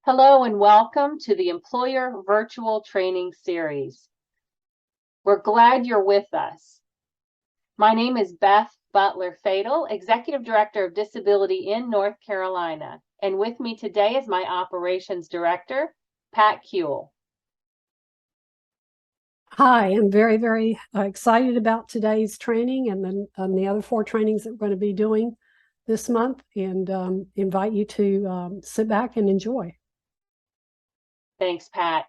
Hello and welcome to the Employer Virtual Training Series. We're glad you're with us. My name is Beth Butler-Fatal, Executive Director of Disability in North Carolina, and with me today is my Operations Director, Pat Kuehl. Hi, I'm very excited about today's training and the other 4 trainings that we're going to be doing this month, and invite you to sit back and enjoy. Thanks, Pat.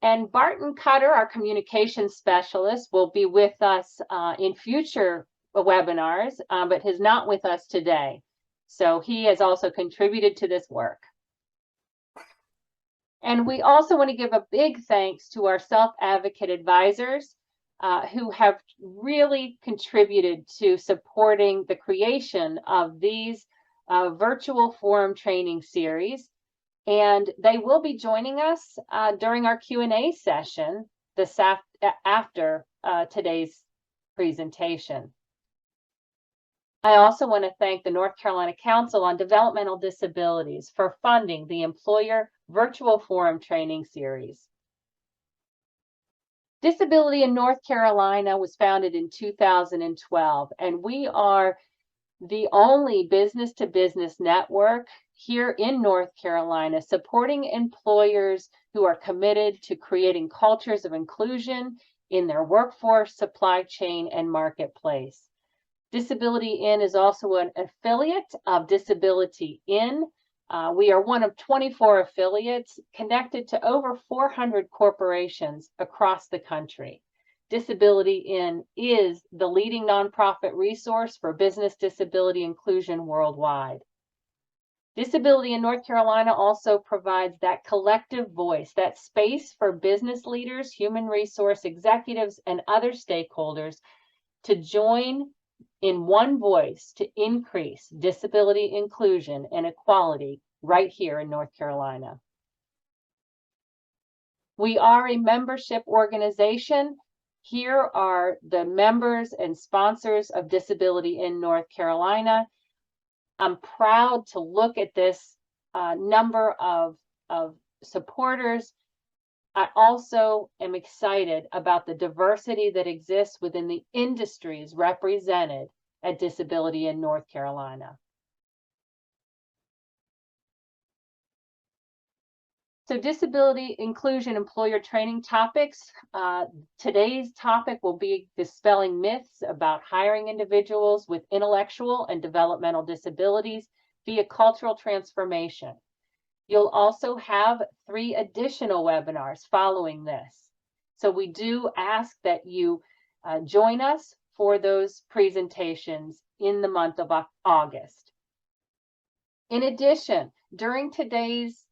And Barton Cutter, our communications specialist, will be with us in future webinars, but is not with us today. So he has also contributed to this work. And we also want to give a big thanks to our self-advocate advisors who have really contributed to supporting the creation of these virtual forum training series. And they will be joining us during our Q&A session after today's presentation. I also want to thank the North Carolina Council on Developmental Disabilities for funding the Employer Virtual Forum Training Series. Disability in North Carolina was founded in 2012, and we are the only business-to-business network here in North Carolina supporting employers who are committed to creating cultures of inclusion in their workforce, supply chain, and marketplace. Disability In is also an affiliate of Disability In. We are one of 24 affiliates connected to over 400 corporations across the country. Disability In is the leading nonprofit resource for business disability inclusion worldwide. Disability in North Carolina also provides that collective voice, that space for business leaders, human resource executives, and other stakeholders to join in one voice to increase disability inclusion and equality right here in North Carolina. We are a membership organization. Here are the members and sponsors of Disability in North Carolina. I'm proud to look at this number of supporters. I also am excited about the diversity that exists within the industries represented at Disability in North Carolina. So disability inclusion employer training topics. Today's topic will be dispelling myths about hiring individuals with intellectual and developmental disabilities via cultural transformation. You'll also have 3 additional webinars following this. So we do ask that you join us for those presentations in the month of August. In addition, during today's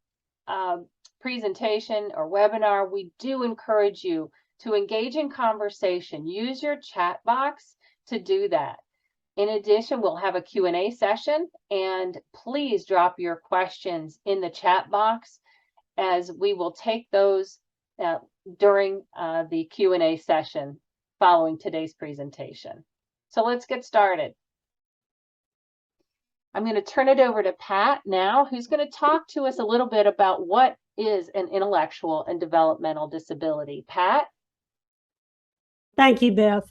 presentation or webinar, we do encourage you to engage in conversation. Use your chat box to do that. In addition, we'll have a Q&A session, and please drop your questions in the chat box as we will take those during the Q&A session following today's presentation. So let's get started. I'm going to turn it over to Pat now, who's going to talk to us a little bit about what is an intellectual and developmental disability. Pat? Thank you, Beth.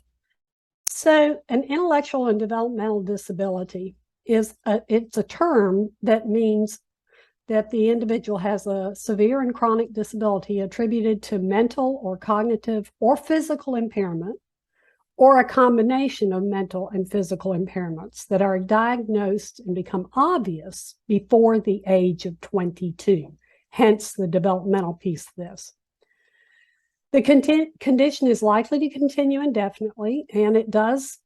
So an intellectual and developmental disability is it's a term that means that the individual has a severe and chronic disability attributed to mental or cognitive or physical impairment, or a combination of mental and physical impairments that are diagnosed and become obvious before the age of 22, hence the developmental piece of this. The condition is likely to continue indefinitely, and it does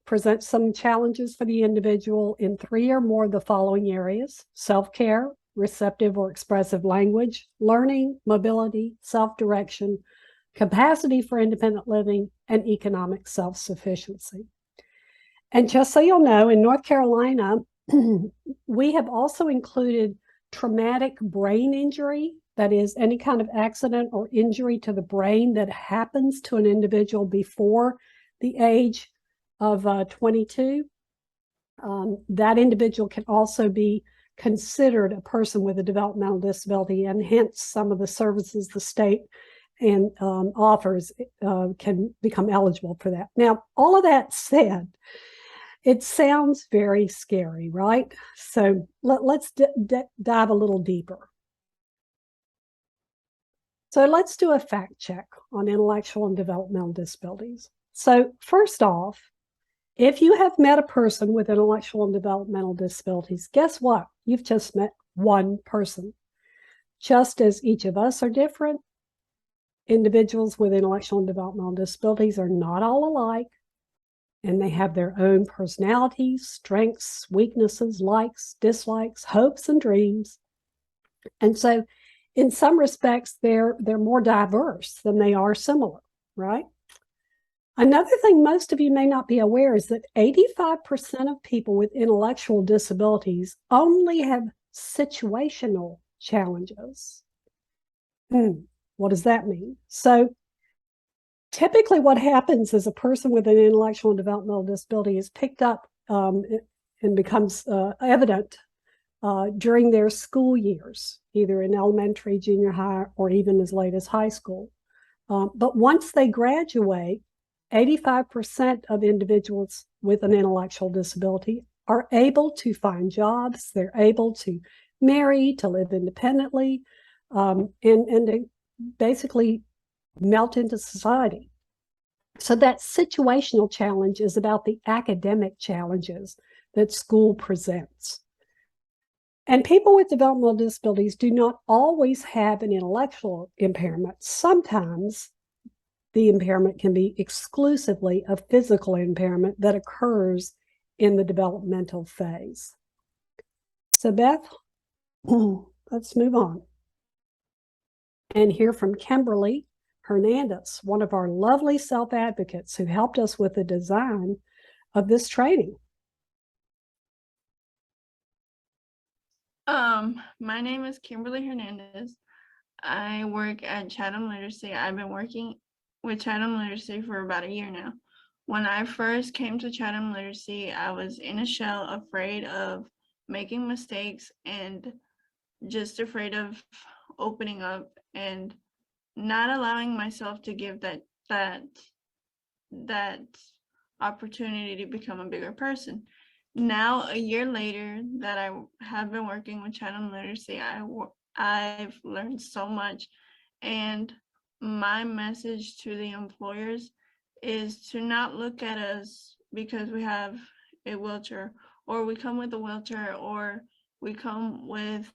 present some challenges for the individual in 3 or more of the following areas: self-care, receptive or expressive language, learning, mobility, self-direction, capacity for independent living, and economic self-sufficiency. And just so you'll know, in North Carolina, we have also included traumatic brain injury, that is any kind of accident or injury to the brain that happens to an individual before the age of 22. That individual can also be considered a person with a developmental disability, and hence some of the services the state and offers can become eligible for that. Now, all of that said, it sounds very scary, right? So let's dive a little deeper. So let's do a fact check on intellectual and developmental disabilities. So first off, if you have met a person with intellectual and developmental disabilities, guess what? You've just met one person. Just as each of us are different, individuals with intellectual and developmental disabilities are not all alike, and they have their own personalities, strengths, weaknesses, likes, dislikes, hopes, and dreams. And so in some respects, they're more diverse than they are similar, right? Another thing most of you may not be aware is that 85% of people with intellectual disabilities only have situational challenges. What does that mean? So typically what happens is a person with an intellectual and developmental disability is picked up and becomes evident during their school years, either in elementary, junior high, or even as late as high school. But once they graduate, 85% of individuals with an intellectual disability are able to find jobs, they're able to marry, to live independently, and to basically melt into society. So that situational challenge is about the academic challenges that school presents. And people with developmental disabilities do not always have an intellectual impairment. Sometimes the impairment can be exclusively a physical impairment that occurs in the developmental phase. So Beth, let's move on and hear from Kimberly Hernandez, one of our lovely self-advocates who helped us with the design of this training. My name is Kimberly Hernandez. I work at Chatham Literacy. I've been working with Chatham Literacy for about a year now. When I first came to Chatham Literacy, I was in a shell, afraid of making mistakes and just afraid of opening up and not allowing myself to give that opportunity to become a bigger person. Now, a year later that I have been working with Chatham Literacy, I've learned so much, and my message to the employers is to not look at us because we have a wheelchair, or we come with a wheelchair, or we come with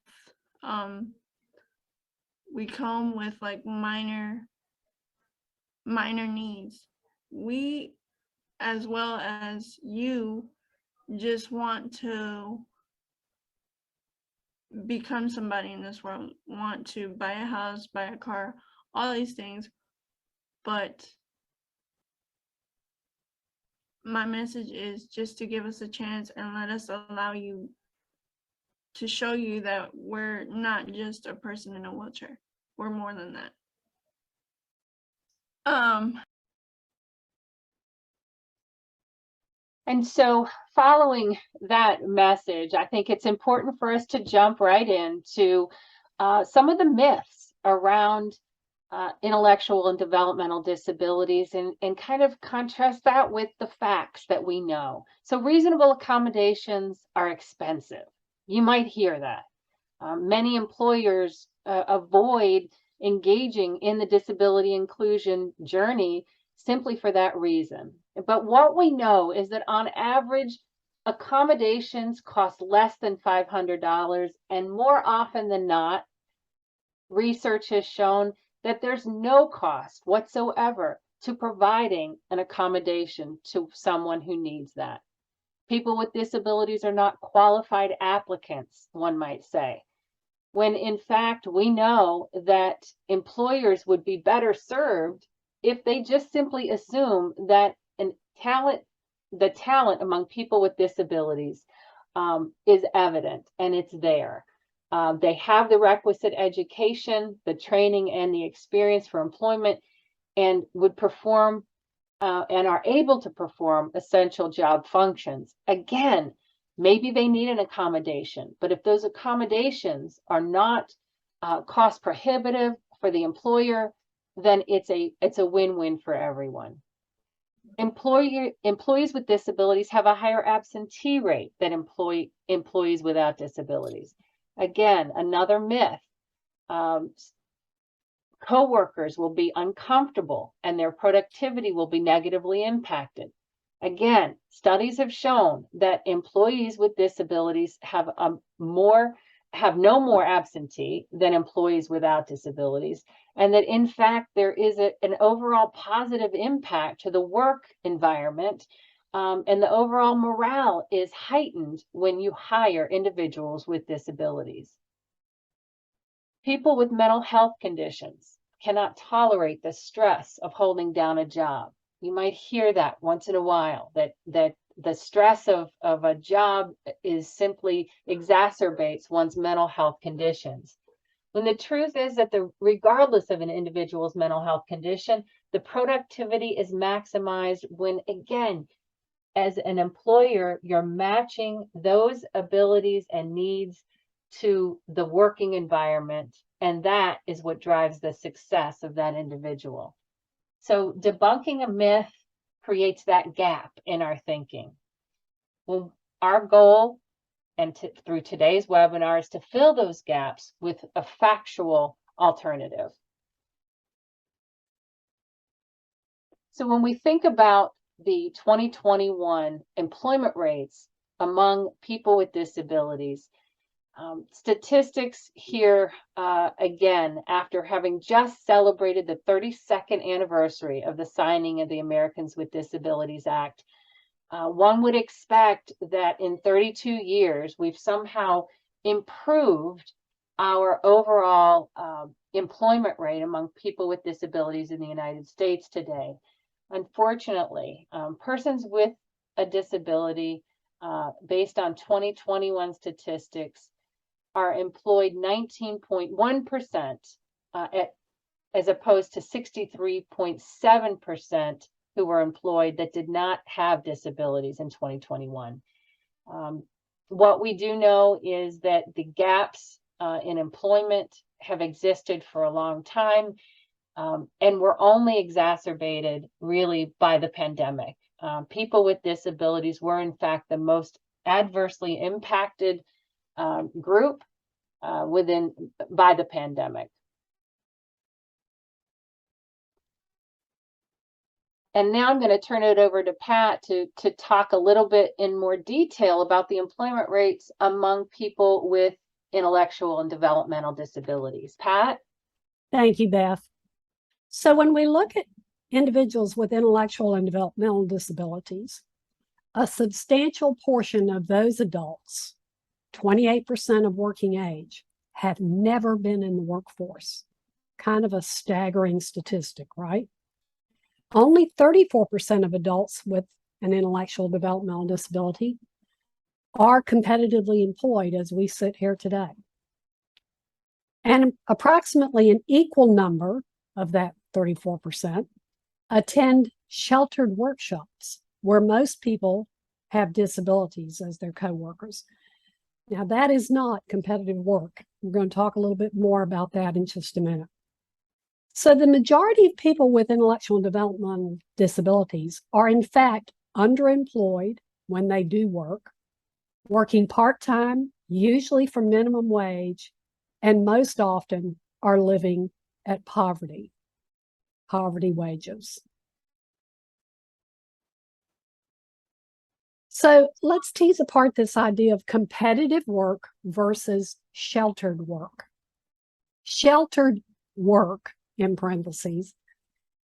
like minor needs. We, as well as you, just want to become somebody in this world, want to buy a house, buy a car, all these things. But my message is just to give us a chance and let us allow you to show you that we're not just a person in a wheelchair. We're more than that. And so following that message, I think it's important for us to jump right into some of the myths around intellectual and developmental disabilities and kind of contrast that with the facts that we know. So reasonable accommodations are expensive. You might hear that. Many employers avoid engaging in the disability inclusion journey simply for that reason. But what we know is that on average, accommodations cost less than $500, and more often than not, research has shown that there's no cost whatsoever to providing an accommodation to someone who needs that. People with disabilities are not qualified applicants, one might say, when in fact we know that employers would be better served if they just simply assume that the talent among people with disabilities is evident and it's there. They have the requisite education, the training, and the experience for employment, and would perform and are able to perform essential job functions. Again, Maybe they need an accommodation, but if those accommodations are not cost prohibitive for the employer, then it's a win-win for everyone. Employees with disabilities have a higher absentee rate than employees without disabilities. Again, another myth. Coworkers will be uncomfortable and their productivity will be negatively impacted. Again, studies have shown that employees with disabilities have no more absentee than employees without disabilities, and that in fact there is an overall positive impact to the work environment, and the overall morale is heightened when you hire individuals with disabilities. People with mental health conditions cannot tolerate the stress of holding down a job. You might hear that once in a while, that the stress of a job is simply exacerbates one's mental health conditions. When the truth is that regardless of an individual's mental health condition, the productivity is maximized when, again, as an employer, you're matching those abilities and needs to the working environment, and that is what drives the success of that individual. So debunking a myth creates that gap in our thinking. Well, our goal through today's webinar is to fill those gaps with a factual alternative. So when we think about the 2021 employment rates among people with disabilities, statistics here, again, after having just celebrated the 32nd anniversary of the signing of the Americans with Disabilities Act, one would expect that in 32 years, we've somehow improved our overall employment rate among people with disabilities in the United States today. Unfortunately, persons with a disability, based on 2021 statistics, are employed 19.1% as opposed to 63.7% who were employed that did not have disabilities in 2021. What we do know is that the gaps in employment have existed for a long time, and were only exacerbated really by the pandemic. People with disabilities were in fact the most adversely impacted group by the pandemic. And now I'm going to turn it over to Pat to talk a little bit in more detail about the employment rates among people with intellectual and developmental disabilities. Pat? Thank you, Beth. So when we look at individuals with intellectual and developmental disabilities, a substantial portion of those adults, 28% of working age, have never been in the workforce. Kind of a staggering statistic, right? Only 34% of adults with an intellectual developmental disability are competitively employed as we sit here today. And approximately an equal number of that 34% attend sheltered workshops where most people have disabilities as their coworkers. Now, that is not competitive work. We're going to talk a little bit more about that in just a minute. So the majority of people with intellectual and developmental disabilities are in fact underemployed when they do work, working part-time, usually for minimum wage, and most often are living at poverty wages. So let's tease apart this idea of competitive work versus sheltered work. Sheltered work, in parentheses,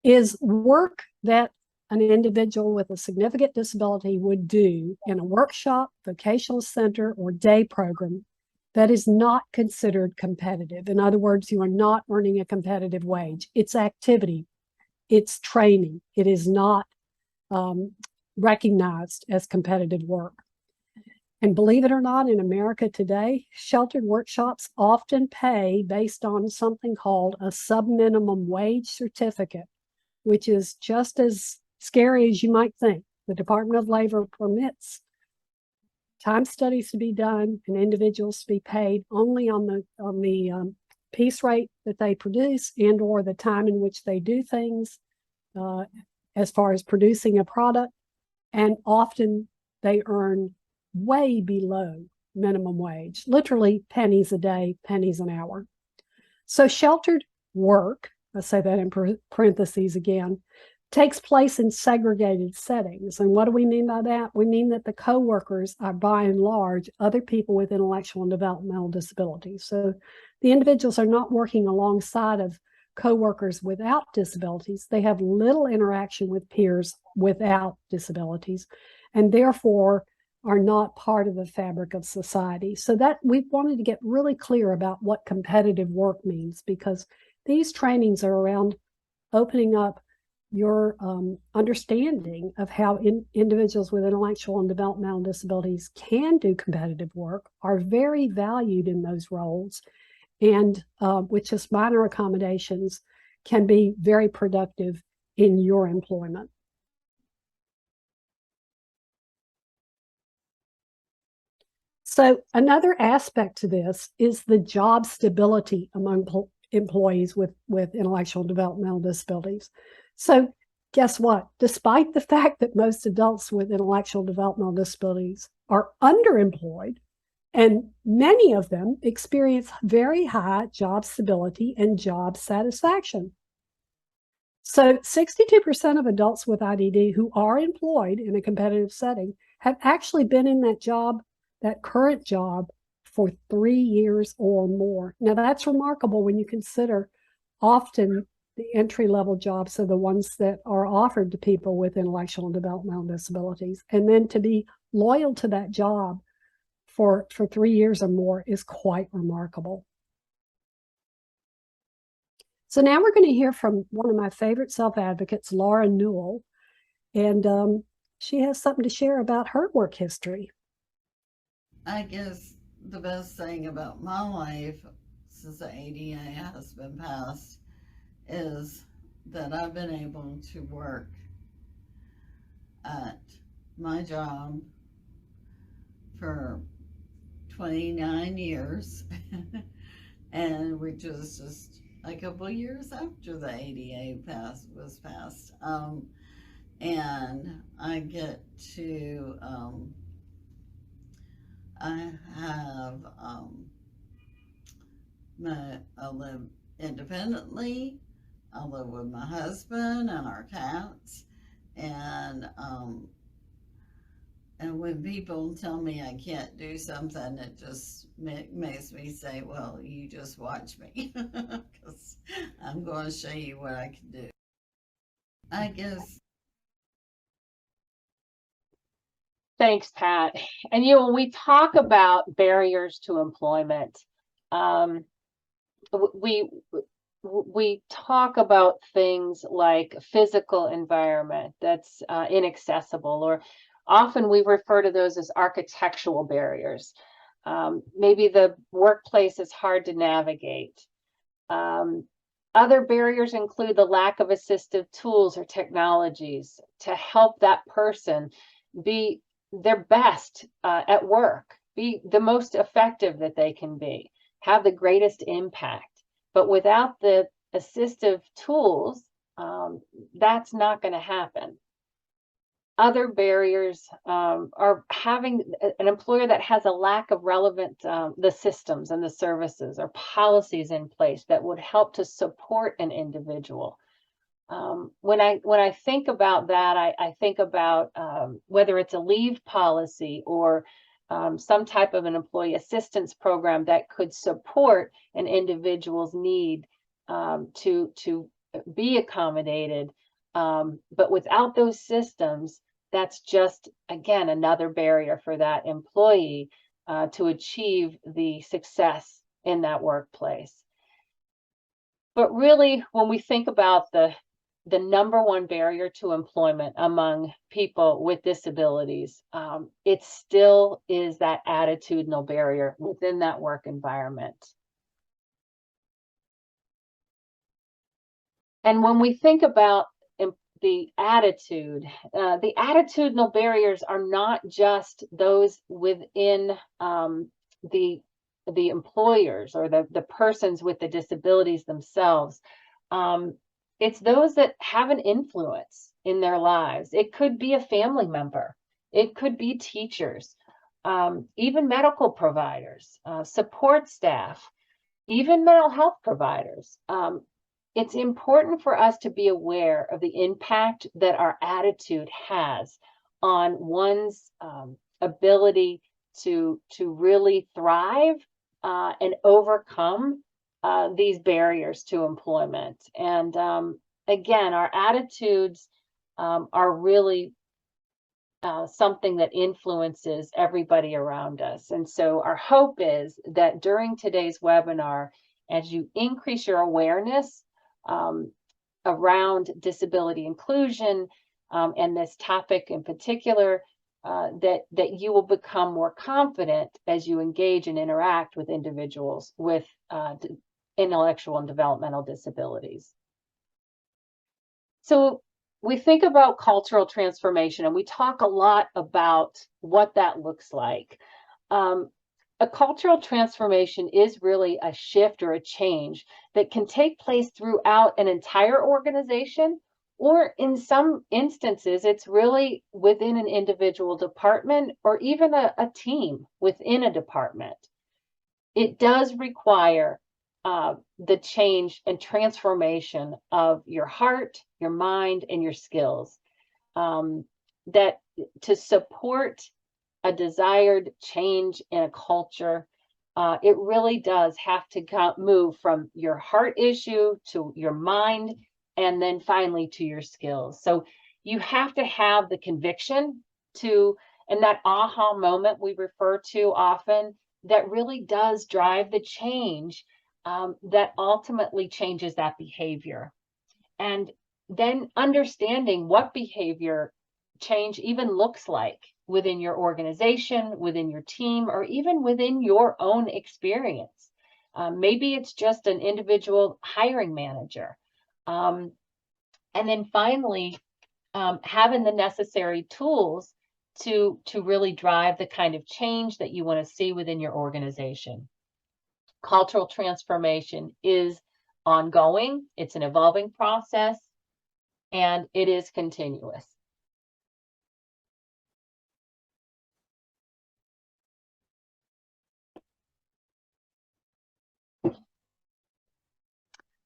is work that an individual with a significant disability would do in a workshop, vocational center, or day program that is not considered competitive. In other words, you are not earning a competitive wage. It's activity, it's training. It is not recognized as competitive work. And believe it or not, in America today, sheltered workshops often pay based on something called a sub-minimum wage certificate, which is just as scary as you might think. The Department of Labor permits time studies to be done and individuals to be paid only on the piece rate that they produce and or the time in which they do things as far as producing a product. And often they earn way below minimum wage, literally pennies a day, pennies an hour. So sheltered work, I say that in parentheses again, takes place in segregated settings. And what do we mean by that? We mean that the co-workers are by and large other people with intellectual and developmental disabilities. So the individuals are not working alongside of co-workers without disabilities. They have little interaction with peers without disabilities, and therefore are not part of the fabric of society. So that we wanted to get really clear about what competitive work means, because these trainings are around opening up your understanding of how individuals with intellectual and developmental disabilities can do competitive work, are very valued in those roles, and with just minor accommodations can be very productive in your employment. So another aspect to this is the job stability among employees with intellectual and developmental disabilities. So guess what? Despite the fact that most adults with intellectual developmental disabilities are underemployed, and many of them experience very high job stability and job satisfaction. So 62% of adults with IDD who are employed in a competitive setting have actually been in that job, that current job, for 3 years or more. Now that's remarkable when you consider often the entry-level jobs are the ones that are offered to people with intellectual and developmental disabilities. And then to be loyal to that job for 3 years or more is quite remarkable. So now we're going to hear from one of my favorite self-advocates, Laura Newell, and she has something to share about her work history. I guess the best thing about my life since the ADA has been passed is that I've been able to work at my job for 29 years and which was just a couple of years after the ADA was passed, and I get to I have I live independently. I live with my husband and our cats, and when people tell me I can't do something, it just makes me say, well, you just watch me, because I'm going to show you what I can do. I guess. Thanks, Pat. And when we talk about barriers to employment, we talk about things like physical environment that's inaccessible, or often we refer to those as architectural barriers. Maybe the workplace is hard to navigate. Other barriers include the lack of assistive tools or technologies to help that person be their best at work, be the most effective that they can be, have the greatest impact. But without the assistive tools, that's not going to happen. Other barriers are having an employer that has a lack of relevant the systems and the services or policies in place that would help to support an individual. When I think about that, I think about whether it's a leave policy or some type of an employee assistance program that could support an individual's need to be accommodated. But without those systems, that's just, again, another barrier for that employee to achieve the success in that workplace. But really, when we think about the number one barrier to employment among people with disabilities, it still is that attitudinal barrier within that work environment. And when we think about attitude. The attitudinal barriers are not just those within the employers or the persons with the disabilities themselves. It's those that have an influence in their lives. It could be a family member. It could be teachers, even medical providers, support staff, even mental health providers. It's important for us to be aware of the impact that our attitude has on one's ability to really thrive and overcome these barriers to employment. And again, our attitudes are really something that influences everybody around us. And so our hope is that during today's webinar, as you increase your awareness around disability inclusion and this topic in particular, that you will become more confident as you engage and interact with individuals with intellectual and developmental disabilities. So we think about cultural transformation, and we talk a lot about what that looks like. A cultural transformation is really a shift or a change that can take place throughout an entire organization, or in some instances, it's really within an individual department or even a team within a department. It does require the change and transformation of your heart, your mind, and your skills that to support a desired change in a culture. It really does have to move from your heart issue to your mind, and then finally to your skills. So you have to have the conviction to, and that aha moment we refer to often, that really does drive the change that ultimately changes that behavior. And then understanding what behavior change even looks like within your organization, within your team, or even within your own experience. Maybe it's just an individual hiring manager. And then finally, having the necessary tools to really drive the kind of change that you want to see within your organization. Cultural transformation is ongoing, it's an evolving process, and it is continuous.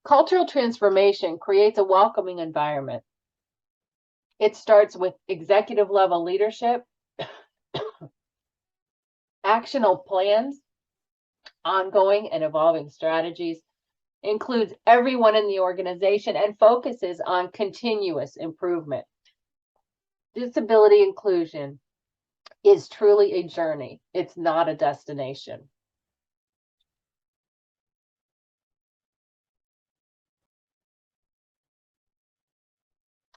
Cultural transformation creates a welcoming environment. It starts with executive level leadership, actionable plans, ongoing and evolving strategies, includes everyone in the organization, and focuses on continuous improvement. Disability inclusion is truly a journey. It's not a destination.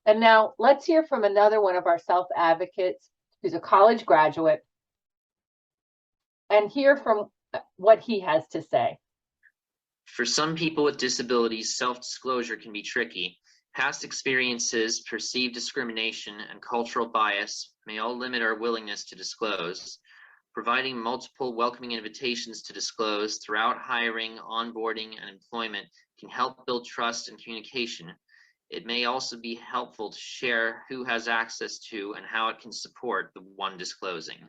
And now let's hear from another one of our self-advocates who's a college graduate and hear from what he has to say. For some people with disabilities, self-disclosure can be tricky. Past experiences, perceived discrimination, and cultural bias may all limit our willingness to disclose. Providing multiple welcoming invitations to disclose throughout hiring, onboarding, and employment can help build trust and communication. It may also be helpful to share who has access to and how it can support the one disclosing.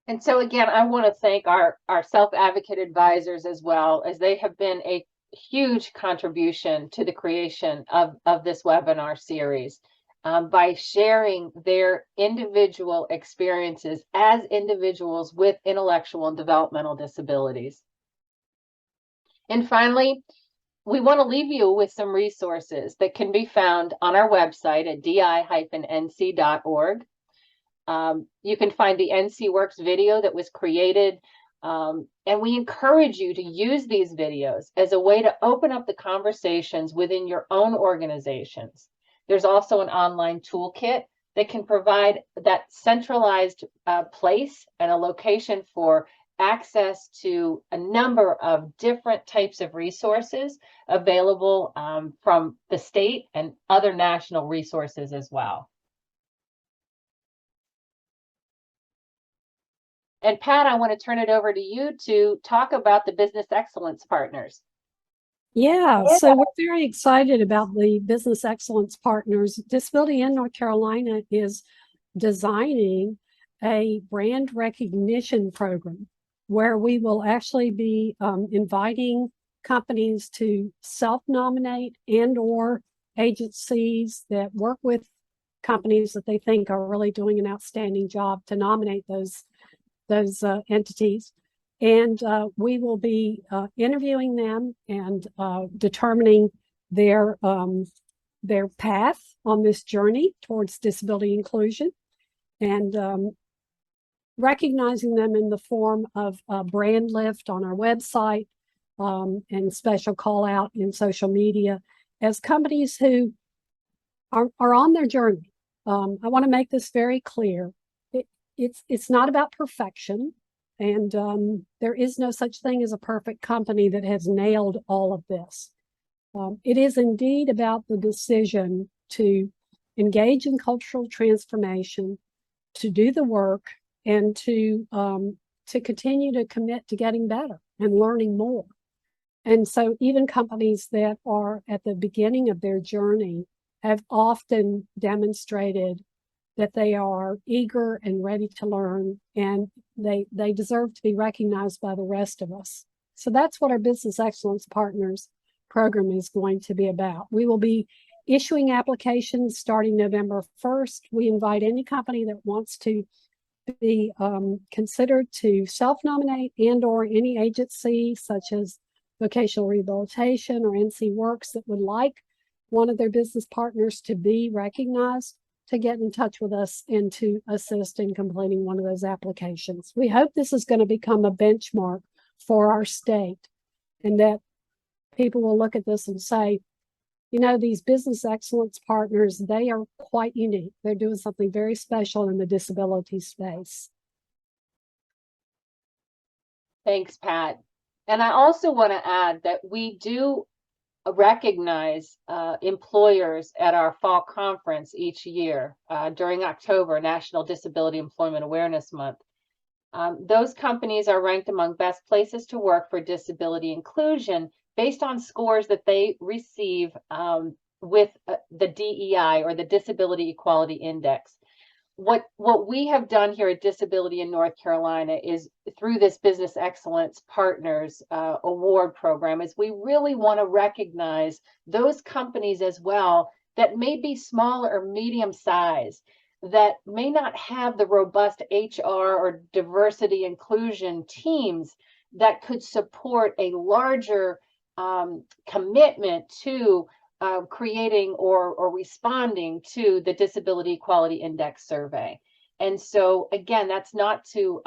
And so again, I want to thank our self-advocate advisors as well, as they have been a huge contribution to the creation of this webinar series by sharing their individual experiences as individuals with intellectual and developmental disabilities. And finally, we want to leave you with some resources that can be found on our website at di-nc.org. You can find the NC Works video that was created, and we encourage you to use these videos as a way to open up the conversations within your own organizations. There's also an online toolkit that can provide that centralized place and a location for access to a number of different types of resources available from the state and other national resources as well. And Pat, I want to turn it over to you to talk about the Business Excellence Partners. Yeah, so we're very excited about the Business Excellence Partners. Disability in North Carolina is designing a brand recognition program where we will actually be inviting companies to self-nominate and or agencies that work with companies that they think are really doing an outstanding job to nominate those entities. And we will be interviewing them and determining their path on this journey towards disability inclusion, and recognizing them in the form of a brand lift on our website and special call out in social media as companies who are on their journey. I want to make this very clear. It's not about perfection. And there is no such thing as a perfect company that has nailed all of this. It is indeed about the decision to engage in cultural transformation, to do the work, and to continue to commit to getting better and learning more. And so even companies that are at the beginning of their journey have often demonstrated that they are eager and ready to learn, and they deserve to be recognized by the rest of us. So that's what our Business Excellence Partners program is going to be about. We will be issuing applications starting November 1st. We invite any company that wants to be considered to self-nominate and or any agency such as Vocational Rehabilitation or NC Works that would like one of their business partners to be recognized, to get in touch with us and to assist in completing one of those applications. We hope this is going to become a benchmark for our state, and that people will look at this and say, you know, these Business Excellence Partners, they are quite unique. They're doing something very special in the disability space. Thanks, Pat. And I also want to add that we do recognize employers at our fall conference each year during October, National Disability Employment Awareness Month. Those companies are ranked among best places to work for disability inclusion based on scores that they receive with the DEI, or the Disability Equality Index. What we have done here at Disability in North Carolina is, through this Business Excellence Partners Award program, is we really want to recognize those companies as well that may be small or medium size, that may not have the robust HR or diversity inclusion teams that could support a larger commitment to creating or responding to the Disability Equality Index survey. And so again, that's not to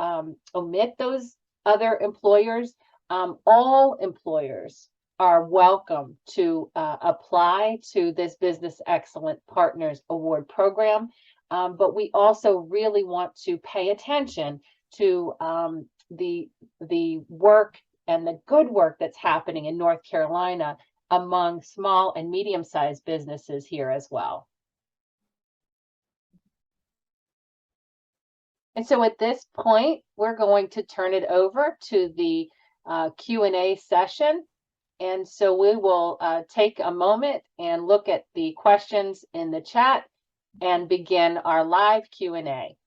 omit those other employers. All employers are welcome to apply to this Business Excellence Partners Award program. But we also really want to pay attention to the work and the good work that's happening in North Carolina among small and medium-sized businesses here as well. And so at this point, we're going to turn it over to the Q&A session. And so we will take a moment and look at the questions in the chat and begin our live Q&A.